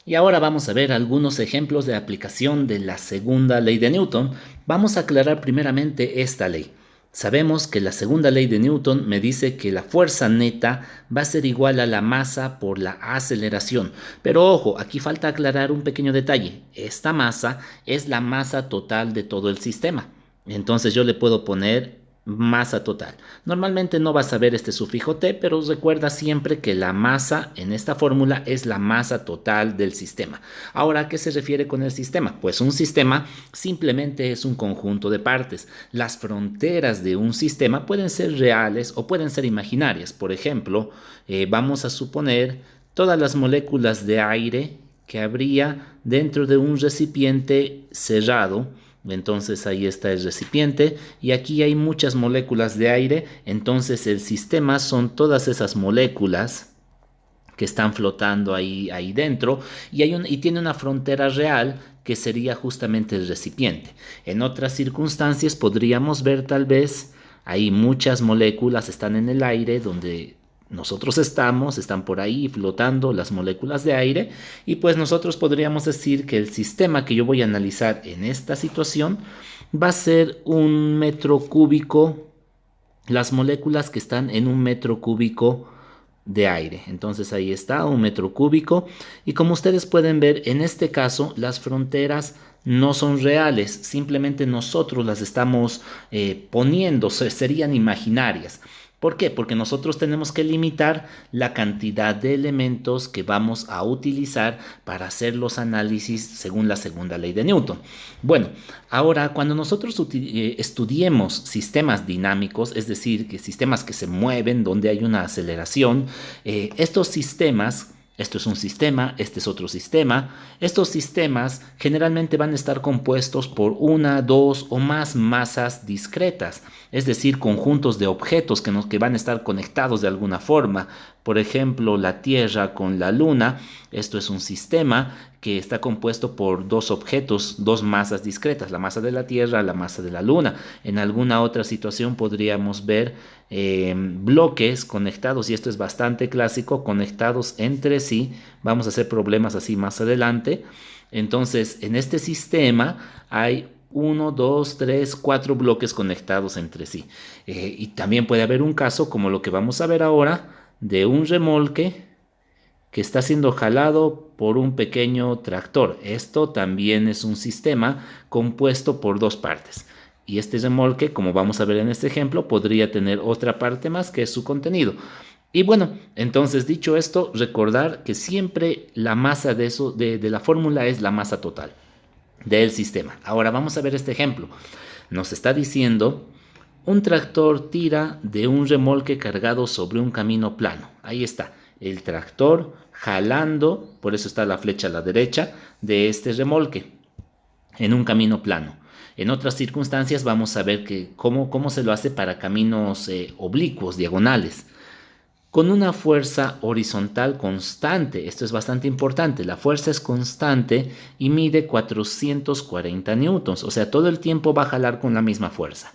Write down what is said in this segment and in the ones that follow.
Y ahora vamos a ver algunos ejemplos de aplicación de la segunda ley de Newton. Vamos a aclarar primeramente esta ley. Sabemos que la segunda ley de Newton me dice que la fuerza neta va a ser igual a la masa por la aceleración. Pero ojo, aquí falta aclarar un pequeño detalle. Esta masa es la masa total de todo el sistema. Entonces yo le puedo poner masa total. Normalmente no vas a ver este sufijo T, pero recuerda siempre que la masa en esta fórmula es la masa total del sistema. Ahora, ¿a qué se refiere con el sistema? Pues un sistema simplemente es un conjunto de partes. Las fronteras de un sistema pueden ser reales o pueden ser imaginarias. Por ejemplo, vamos a suponer todas las moléculas de aire que habría dentro de un recipiente cerrado. Entonces ahí está el recipiente y aquí hay muchas moléculas de aire. Entonces el sistema son todas esas moléculas que están flotando ahí dentro y tiene una frontera real que sería justamente el recipiente. En otras circunstancias podríamos ver tal vez hay muchas moléculas están en el aire donde nosotros están por ahí flotando las moléculas de aire y pues nosotros podríamos decir que el sistema que yo voy a analizar en esta situación va a ser un metro cúbico, las moléculas que están en un metro cúbico de aire. Entonces ahí está, un metro cúbico. Y como ustedes pueden ver, en este caso las fronteras no son reales, simplemente nosotros las estamos poniendo, serían imaginarias. ¿Por qué? Porque nosotros tenemos que limitar la cantidad de elementos que vamos a utilizar para hacer los análisis según la segunda ley de Newton. Bueno, ahora cuando nosotros estudiemos sistemas dinámicos, es decir, que sistemas que se mueven, donde hay una aceleración, estos sistemas, esto es un sistema, este es otro sistema. Estos sistemas generalmente van a estar compuestos por una, dos o más masas discretas, es decir, conjuntos de objetos que van a estar conectados de alguna forma. Por ejemplo, la Tierra con la Luna, esto es un sistema que está compuesto por dos objetos, dos masas discretas, la masa de la Tierra, la masa de la Luna. En alguna otra situación podríamos ver bloques conectados, y esto es bastante clásico, conectados entre sí. Vamos a hacer problemas así más adelante. Entonces, en este sistema hay uno, dos, tres, cuatro bloques conectados entre sí. Y también puede haber un caso, como lo que vamos a ver ahora, de un remolque que está siendo jalado por un pequeño tractor. Esto también es un sistema compuesto por dos partes. Y este remolque, como vamos a ver en este ejemplo, podría tener otra parte más que es su contenido. Y bueno, entonces dicho esto, recordar que siempre la masa de la fórmula es la masa total del sistema. Ahora vamos a ver este ejemplo. Nos está diciendo un tractor tira de un remolque cargado sobre un camino plano. Ahí está, el tractor jalando, por eso está la flecha a la derecha, de este remolque en un camino plano. En otras circunstancias vamos a ver cómo se lo hace para caminos oblicuos, diagonales, con una fuerza horizontal constante. Esto es bastante importante. La fuerza es constante y mide 440 newtons, o sea, todo el tiempo va a jalar con la misma fuerza.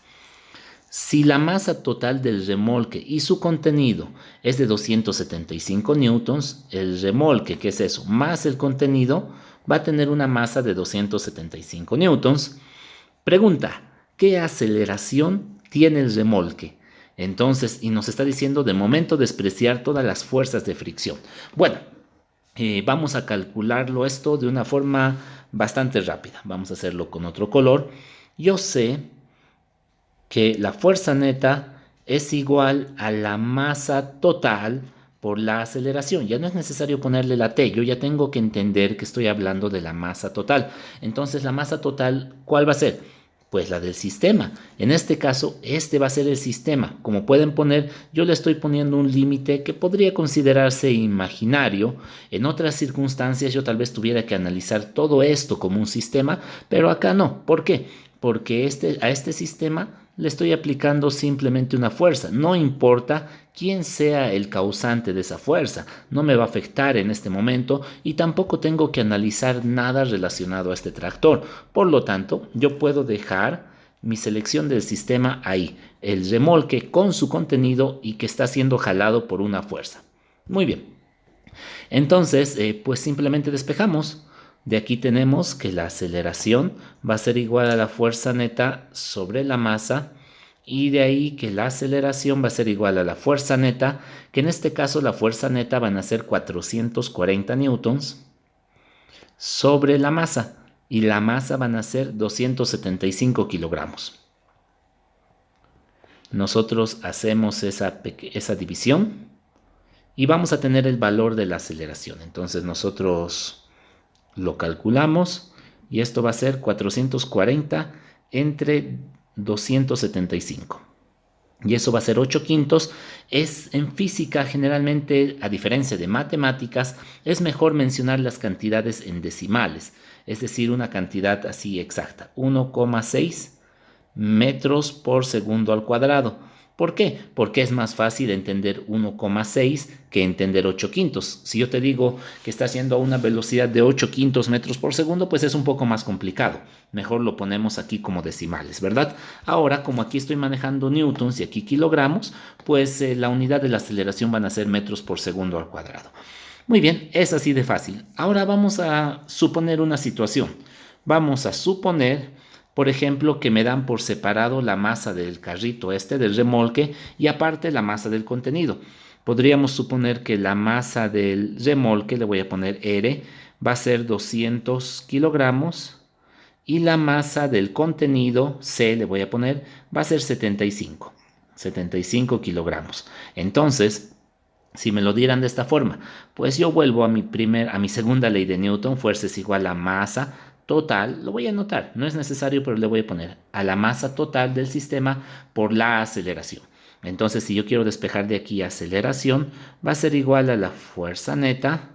Si la masa total del remolque y su contenido es de 275 newtons, el remolque, que es eso, más el contenido, va a tener una masa de 275 newtons. Pregunta, ¿qué aceleración tiene el remolque? Entonces, y nos está diciendo de momento despreciar todas las fuerzas de fricción. Bueno, vamos a calcularlo esto de una forma bastante rápida. Vamos a hacerlo con otro color. Yo sé que la fuerza neta es igual a la masa total por la aceleración. Ya no es necesario ponerle la T, yo ya tengo que entender que estoy hablando de la masa total. Entonces, la masa total, ¿cuál va a ser? Pues la del sistema. En este caso, este va a ser el sistema. Como pueden poner, yo le estoy poniendo un límite que podría considerarse imaginario. En otras circunstancias, yo tal vez tuviera que analizar todo esto como un sistema, pero acá no. ¿Por qué? Porque a este sistema le estoy aplicando simplemente una fuerza. No importa quién sea el causante de esa fuerza, no me va a afectar en este momento y tampoco tengo que analizar nada relacionado a este tractor. Por lo tanto, yo puedo dejar mi selección del sistema ahí, el remolque con su contenido y que está siendo jalado por una fuerza. Muy bien. Entonces, pues simplemente despejamos. De aquí tenemos que la aceleración va a ser igual a la fuerza neta sobre la masa, y de ahí que la aceleración va a ser igual a la fuerza neta, que en este caso la fuerza neta van a ser 440 newtons sobre la masa, y la masa van a ser 275 kilogramos. Nosotros hacemos esa división y vamos a tener el valor de la aceleración. Entonces nosotros lo calculamos y esto va a ser 440 entre 275. Y eso va a ser 8 quintos. Es en física generalmente, a diferencia de matemáticas, es mejor mencionar las cantidades en decimales, es decir, una cantidad así exacta, 1,6 metros por segundo al cuadrado. ¿Por qué? Porque es más fácil entender 1,6 que entender 8 quintos. Si yo te digo que está haciendo a una velocidad de 8 quintos metros por segundo, pues es un poco más complicado. Mejor lo ponemos aquí como decimales, ¿verdad? Ahora, como aquí estoy manejando newtons y aquí kilogramos, pues la unidad de la aceleración van a ser metros por segundo al cuadrado. Muy bien, es así de fácil. Ahora vamos a suponer una situación. Vamos a suponer, por ejemplo, que me dan por separado la masa del carrito del remolque, y aparte la masa del contenido. Podríamos suponer que la masa del remolque, le voy a poner R, va a ser 200 kilogramos, y la masa del contenido, C, le voy a poner, va a ser 75 kilogramos. Entonces, si me lo dieran de esta forma, pues yo vuelvo a mi segunda ley de Newton: fuerza es igual a masa total, lo voy a anotar, no es necesario, pero le voy a poner a la masa total del sistema por la aceleración. Entonces, si yo quiero despejar de aquí aceleración, va a ser igual a la fuerza neta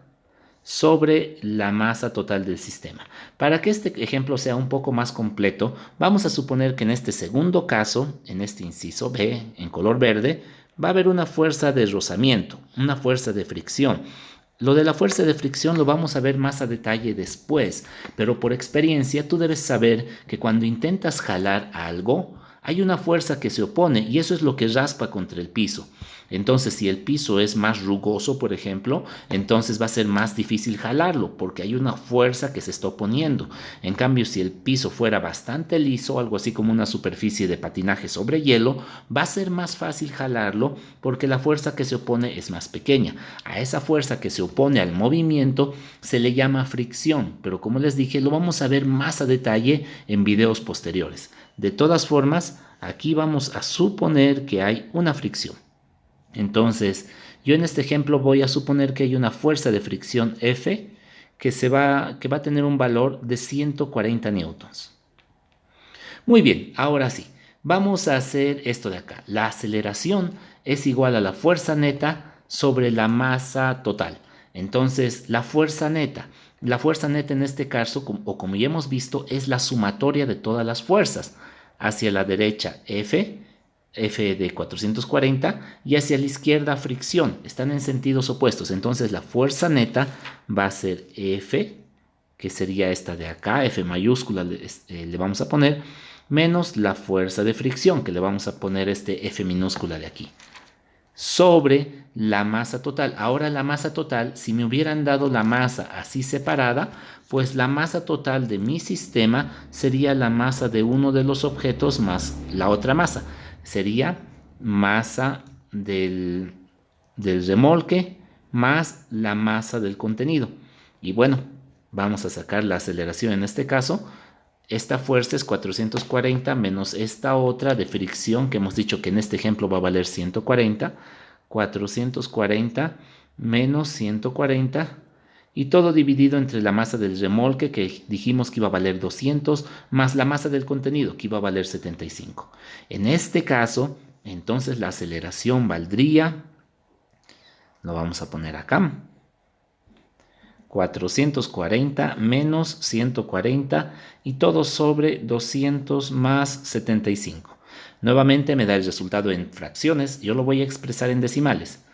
sobre la masa total del sistema. Para que este ejemplo sea un poco más completo, vamos a suponer que en este segundo caso, en este inciso B, en color verde, va a haber una fuerza de rozamiento, una fuerza de fricción. Lo de la fuerza de fricción lo vamos a ver más a detalle después, pero por experiencia tú debes saber que cuando intentas jalar algo, hay una fuerza que se opone, y eso es lo que raspa contra el piso. Entonces, si el piso es más rugoso, por ejemplo, entonces va a ser más difícil jalarlo porque hay una fuerza que se está oponiendo. En cambio, si el piso fuera bastante liso, algo así como una superficie de patinaje sobre hielo, va a ser más fácil jalarlo porque la fuerza que se opone es más pequeña. A esa fuerza que se opone al movimiento se le llama fricción, pero como les dije, lo vamos a ver más a detalle en videos posteriores. De todas formas, aquí vamos a suponer que hay una fricción. Entonces, yo en este ejemplo voy a suponer que hay una fuerza de fricción F que va a tener un valor de 140 newtons. Muy bien, ahora sí, vamos a hacer esto de acá. La aceleración es igual a la fuerza neta sobre la masa total. Entonces, la fuerza neta en este caso, o como ya hemos visto, es la sumatoria de todas las fuerzas. Hacia la derecha, F de 440, y hacia la izquierda fricción. Están en sentidos opuestos. Entonces la fuerza neta va a ser F, que sería esta de acá, F mayúscula le vamos a poner, menos la fuerza de fricción, que le vamos a poner este F minúscula de aquí, sobre la masa total. Ahora la masa total, si me hubieran dado la masa así separada, pues la masa total de mi sistema sería la masa de uno de los objetos más la otra masa. Sería masa del remolque más la masa del contenido. Y bueno, vamos a sacar la aceleración en este caso. Esta fuerza es 440 menos esta otra de fricción que hemos dicho que en este ejemplo va a valer 140. 440 menos 140, y todo dividido entre la masa del remolque, que dijimos que iba a valer 200, más la masa del contenido, que iba a valer 75. En este caso, entonces la aceleración valdría, lo vamos a poner acá, 440 menos 140, y todo sobre 200 más 75. Nuevamente me da el resultado en fracciones. Yo lo voy a expresar en decimales.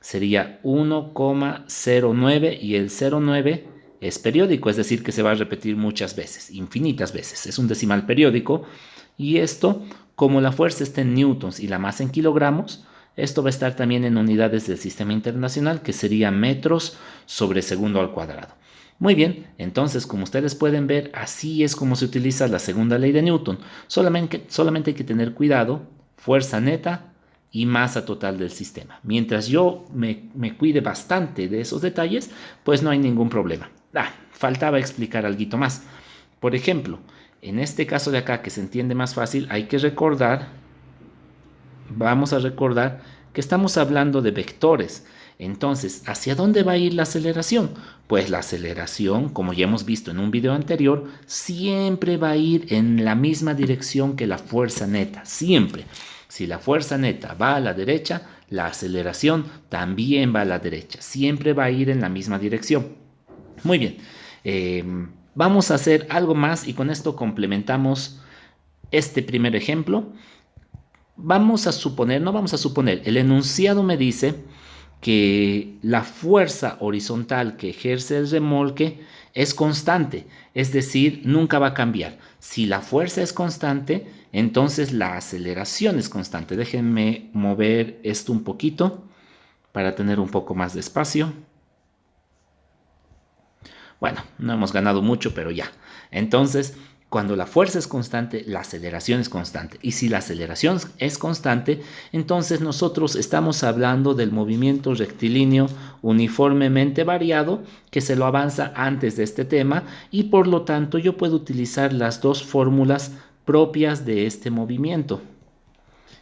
Sería 1,09, y el 0,9 es periódico, es decir, que se va a repetir muchas veces, infinitas veces. Es un decimal periódico, y esto, como la fuerza está en newtons y la masa en kilogramos, Esto va a estar también en unidades del sistema internacional, que sería metros sobre segundo al cuadrado. Muy bien, entonces como ustedes pueden ver, así es como se utiliza la segunda ley de Newton. Solamente hay que tener cuidado, fuerza neta y masa total del sistema. Mientras yo me cuide bastante de esos detalles, pues no hay ningún problema. Faltaba explicar algo más. Por ejemplo, en este caso de acá, que se entiende más fácil, hay que recordar, vamos a recordar que estamos hablando de vectores. Entonces, ¿hacia dónde va a ir la aceleración? Pues la aceleración, como ya hemos visto en un video anterior, siempre va a ir en la misma dirección que la fuerza neta, siempre. Si la fuerza neta va a la derecha, la aceleración también va a la derecha, siempre va a ir en la misma dirección. Muy bien, vamos a hacer algo más y con esto complementamos este primer ejemplo. Vamos a suponer, no vamos a suponer, el enunciado me dice que la fuerza horizontal que ejerce el remolque es constante, es decir, nunca va a cambiar. Si la fuerza es constante, entonces la aceleración es constante. Déjenme mover esto un poquito para tener un poco más de espacio. Bueno, no hemos ganado mucho, pero ya. Entonces, cuando la fuerza es constante, la aceleración es constante. Y si la aceleración es constante, entonces nosotros estamos hablando del movimiento rectilíneo uniformemente variado que se lo avanza antes de este tema y por lo tanto yo puedo utilizar las dos fórmulas propias de este movimiento,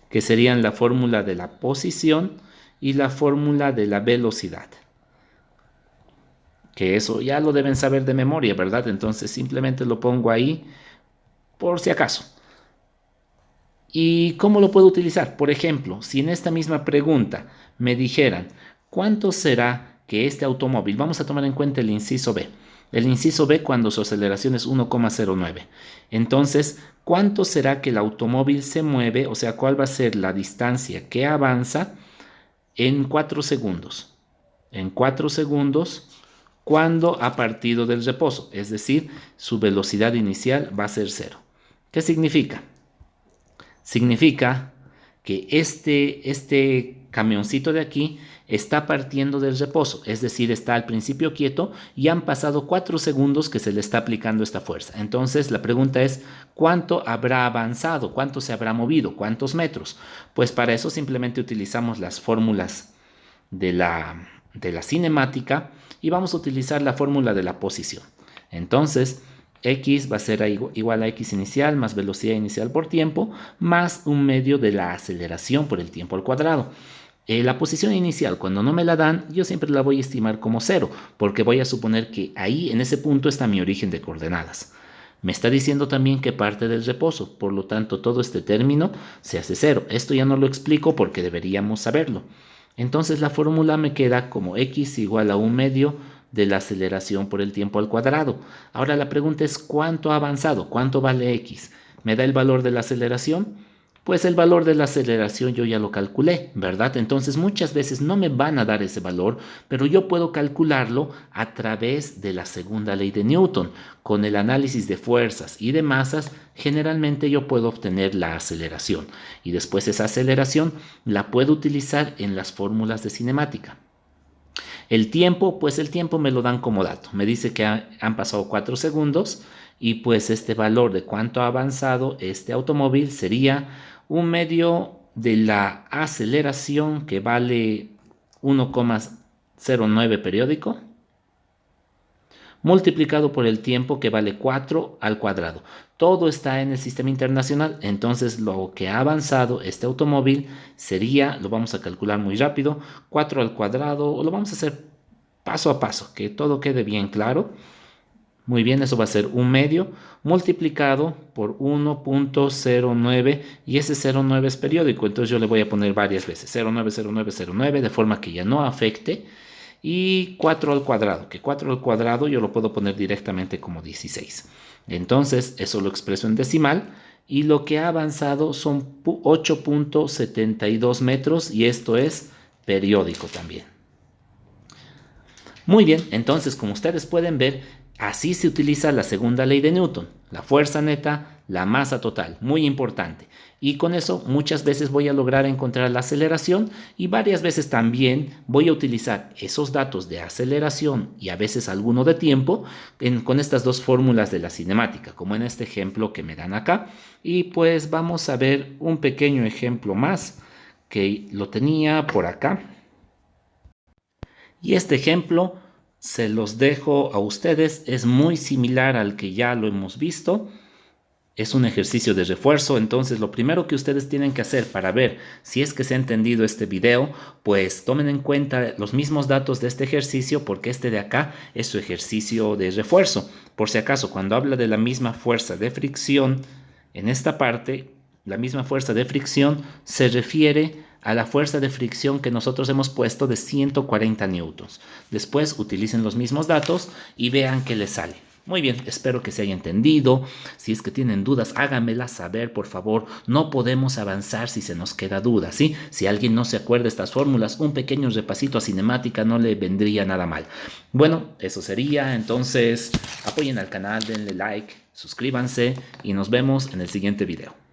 que serían la fórmula de la posición y la fórmula de la velocidad. Que eso ya lo deben saber de memoria, ¿verdad? Entonces simplemente lo pongo ahí por si acaso. ¿Y cómo lo puedo utilizar? Por ejemplo, si en esta misma pregunta me dijeran, ¿cuánto será que este automóvil? Vamos a tomar en cuenta el inciso B. El inciso B cuando su aceleración es 1,09. Entonces, ¿cuánto será que el automóvil se mueve? O sea, ¿cuál va a ser la distancia que avanza en 4 segundos? En 4 segundos cuando ha partido del reposo, es decir, su velocidad inicial va a ser 0. ¿Qué significa? Significa que este camioncito de aquí está partiendo del reposo, es decir, está al principio quieto y han pasado 4 segundos que se le está aplicando esta fuerza. Entonces la pregunta es, ¿cuánto habrá avanzado? ¿Cuánto se habrá movido? ¿Cuántos metros? Pues para eso simplemente utilizamos las fórmulas de la cinemática y vamos a utilizar la fórmula de la posición. Entonces, x va a ser igual a x inicial más velocidad inicial por tiempo más un medio de la aceleración por el tiempo al cuadrado. La posición inicial, cuando no me la dan, yo siempre la voy a estimar como 0, porque voy a suponer que ahí, en ese punto, está mi origen de coordenadas. Me está diciendo también que parte del reposo, por lo tanto, todo este término se hace 0. Esto ya no lo explico porque deberíamos saberlo. Entonces la fórmula me queda como x igual a un medio de la aceleración por el tiempo al cuadrado. Ahora la pregunta es ¿cuánto ha avanzado? ¿Cuánto vale x? ¿Me da el valor de la aceleración? Pues el valor de la aceleración yo ya lo calculé, ¿verdad? Entonces muchas veces no me van a dar ese valor, pero yo puedo calcularlo a través de la segunda ley de Newton. Con el análisis de fuerzas y de masas, generalmente yo puedo obtener la aceleración. Y después esa aceleración la puedo utilizar en las fórmulas de cinemática. El tiempo, pues el tiempo me lo dan como dato. Me dice que han pasado 4 segundos y pues este valor de cuánto ha avanzado este automóvil sería un medio de la aceleración que vale 1,09 periódico multiplicado por el tiempo que vale 4 al cuadrado. Todo está en el sistema internacional, entonces lo que ha avanzado este automóvil sería, lo vamos a calcular muy rápido, 4 al cuadrado, lo vamos a hacer paso a paso, que todo quede bien claro. Muy bien, eso va a ser un medio multiplicado por 1,09 y ese 0,9 es periódico, entonces yo le voy a poner varias veces 0,9, 0,9, 0,9 de forma que ya no afecte y 4 al cuadrado, que 4 al cuadrado yo lo puedo poner directamente como 16. Entonces eso lo expreso en decimal y lo que ha avanzado son 8,72 metros y esto es periódico también. Muy bien, entonces como ustedes pueden ver, Así se utiliza la segunda ley de Newton, la fuerza neta, la masa total, muy importante. Y con eso muchas veces voy a lograr encontrar la aceleración y varias veces también voy a utilizar esos datos de aceleración y a veces alguno de tiempo con estas dos fórmulas de la cinemática, como en este ejemplo que me dan acá. Y pues vamos a ver un pequeño ejemplo más que lo tenía por acá. Y este ejemplo se los dejo a ustedes, es muy similar al que ya lo hemos visto. Es un ejercicio de refuerzo, entonces lo primero que ustedes tienen que hacer para ver si es que se ha entendido este video, pues tomen en cuenta los mismos datos de este ejercicio porque este de acá es su ejercicio de refuerzo. Por si acaso, cuando habla de la misma fuerza de fricción, en esta parte, la misma fuerza de fricción se refiere a la fuerza de fricción que nosotros hemos puesto de 140 newtons. Después utilicen los mismos datos y vean qué les sale. Muy bien, espero que se haya entendido. Si es que tienen dudas, háganmelas saber, por favor. No podemos avanzar si se nos queda duda, ¿sí? Si alguien no se acuerda de estas fórmulas, un pequeño repasito a cinemática no le vendría nada mal. Bueno, eso sería. Entonces, apoyen al canal, denle like, suscríbanse y nos vemos en el siguiente video.